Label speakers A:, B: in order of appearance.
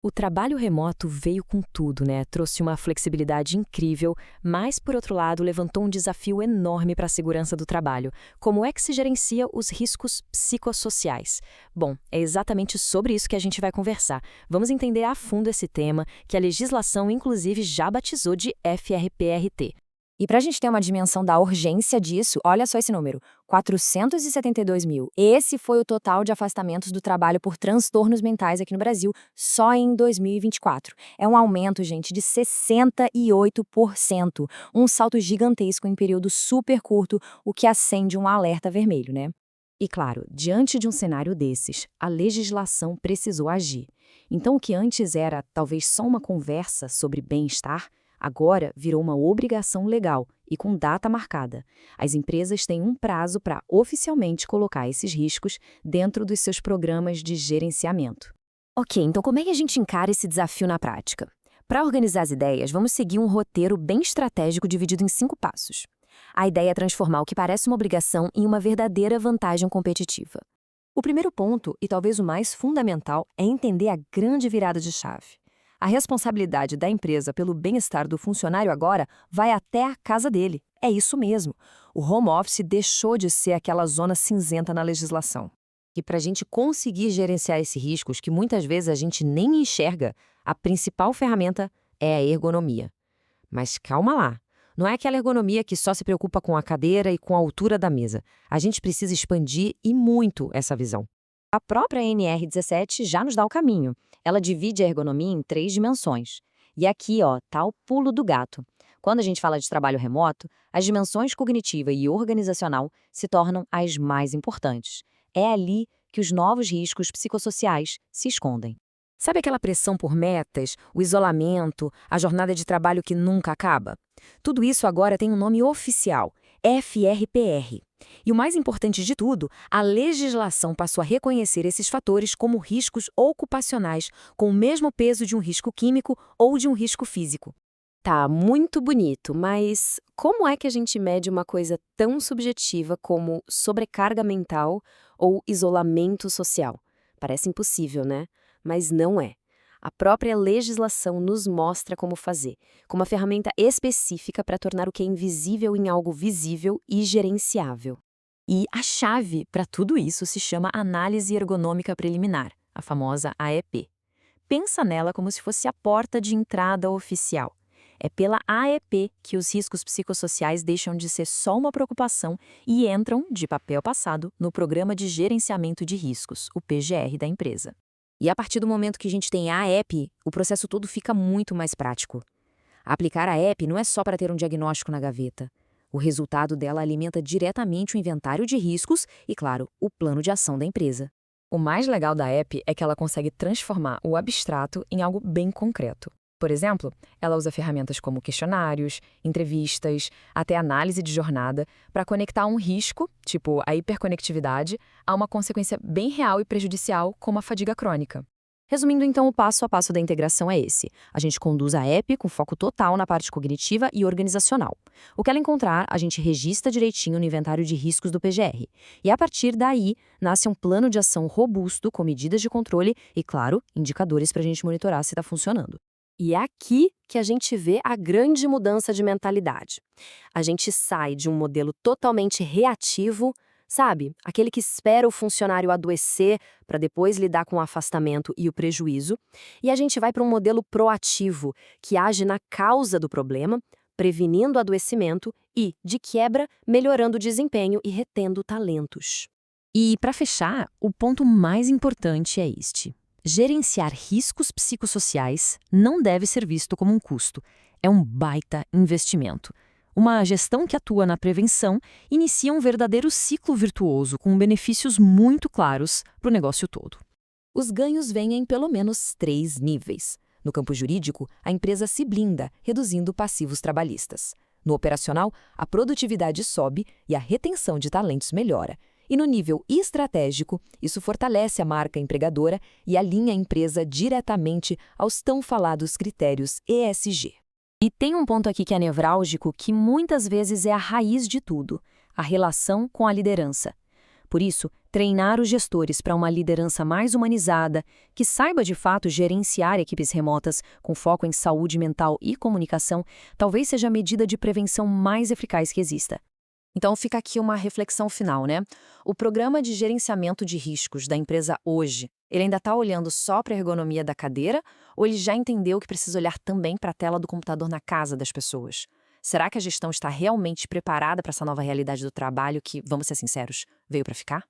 A: O trabalho remoto veio com tudo, né? Trouxe uma flexibilidade incrível, mas, por outro lado, levantou um desafio enorme para a segurança do trabalho. Como é que se gerencia os riscos psicossociais? Bom, é exatamente sobre isso que a gente vai conversar. Vamos entender a fundo esse tema, que a legislação, inclusive, já batizou de FRPRT.
B: E para a gente ter uma dimensão da urgência disso, olha só esse número, 472 mil. Esse foi o total de afastamentos do trabalho por transtornos mentais aqui no Brasil, só em 2024. É um aumento, gente, de 68%. Um salto gigantesco em período super curto, o que acende um alerta vermelho, né?
A: E claro, diante de um cenário desses, a legislação precisou agir. Então, o que antes era talvez só uma conversa sobre bem-estar, agora virou uma obrigação legal e com data marcada. As empresas têm um prazo para oficialmente colocar esses riscos dentro dos seus programas de gerenciamento.
B: Ok, então como é que a gente encara esse desafio na prática? Para organizar as ideias, vamos seguir um roteiro bem estratégico dividido em 5 passos. A ideia é transformar o que parece uma obrigação em uma verdadeira vantagem competitiva. O primeiro ponto, e talvez o mais fundamental, é entender a grande virada de chave. A responsabilidade da empresa pelo bem-estar do funcionário agora vai até a casa dele. É isso mesmo. O home office deixou de ser aquela zona cinzenta na legislação. E para a gente conseguir gerenciar esses riscos, que muitas vezes a gente nem enxerga, a principal ferramenta é a ergonomia. Mas calma lá. Não é aquela ergonomia que só se preocupa com a cadeira e com a altura da mesa. A gente precisa expandir e muito essa visão. A própria NR17 já nos dá o caminho. Ela divide a ergonomia em 3 dimensões. E aqui, ó, tá o pulo do gato. Quando a gente fala de trabalho remoto, as dimensões cognitiva e organizacional se tornam as mais importantes. É ali que os novos riscos psicossociais se escondem. Sabe aquela pressão por metas, o isolamento, a jornada de trabalho que nunca acaba? Tudo isso agora tem um nome oficial, FRPR. E o mais importante de tudo, a legislação passou a reconhecer esses fatores como riscos ocupacionais, com o mesmo peso de um risco químico ou de um risco físico.
A: Tá muito bonito, mas como é que a gente mede uma coisa tão subjetiva como sobrecarga mental ou isolamento social? Parece impossível, né? Mas não é. A própria legislação nos mostra como fazer, com uma ferramenta específica para tornar o que é invisível em algo visível e gerenciável. E a chave para tudo isso se chama Análise Ergonômica Preliminar, a famosa AEP. Pensa nela como se fosse a porta de entrada oficial. É pela AEP que os riscos psicossociais deixam de ser só uma preocupação e entram, de papel passado, no Programa de Gerenciamento de Riscos, o PGR da empresa. E a partir do momento que a gente tem a AEP, o processo todo fica muito mais prático. Aplicar a AEP não é só para ter um diagnóstico na gaveta. O resultado dela alimenta diretamente o inventário de riscos e, claro, o plano de ação da empresa. O mais legal da AEP é que ela consegue transformar o abstrato em algo bem concreto. Por exemplo, ela usa ferramentas como questionários, entrevistas, até análise de jornada, para conectar um risco, tipo a hiperconectividade, a uma consequência bem real e prejudicial, como a fadiga crônica. Resumindo, então, o passo a passo da integração é esse. A gente conduz a app com foco total na parte cognitiva e organizacional. O que ela encontrar, a gente registra direitinho no inventário de riscos do PGR. E a partir daí, nasce um plano de ação robusto com medidas de controle e, claro, indicadores para a gente monitorar se está funcionando. E é aqui que a gente vê a grande mudança de mentalidade. A gente sai de um modelo totalmente reativo, sabe? Aquele que espera o funcionário adoecer para depois lidar com o afastamento e o prejuízo. E a gente vai para um modelo proativo, que age na causa do problema, prevenindo o adoecimento e, de quebra, melhorando o desempenho e retendo talentos. E, para fechar, o ponto mais importante é este. Gerenciar riscos psicossociais não deve ser visto como um custo. É um baita investimento. Uma gestão que atua na prevenção inicia um verdadeiro ciclo virtuoso com benefícios muito claros para o negócio todo. Os ganhos vêm em pelo menos 3 níveis. No campo jurídico, a empresa se blinda, reduzindo passivos trabalhistas. No operacional, a produtividade sobe e a retenção de talentos melhora. E no nível estratégico, isso fortalece a marca empregadora e alinha a empresa diretamente aos tão falados critérios ESG. E tem um ponto aqui que é nevrálgico, que muitas vezes é a raiz de tudo: a relação com a liderança.
B: Por isso, treinar os gestores para uma liderança mais humanizada, que saiba de fato gerenciar equipes remotas com foco em saúde mental e comunicação, talvez seja a medida de prevenção mais eficaz que exista. Então fica aqui uma reflexão final, né? O programa de gerenciamento de riscos da empresa hoje, ele ainda está olhando só para a ergonomia da cadeira ou ele já entendeu que precisa olhar também para a tela do computador na casa das pessoas? Será que a gestão está realmente preparada para essa nova realidade do trabalho que, vamos ser sinceros, veio para ficar?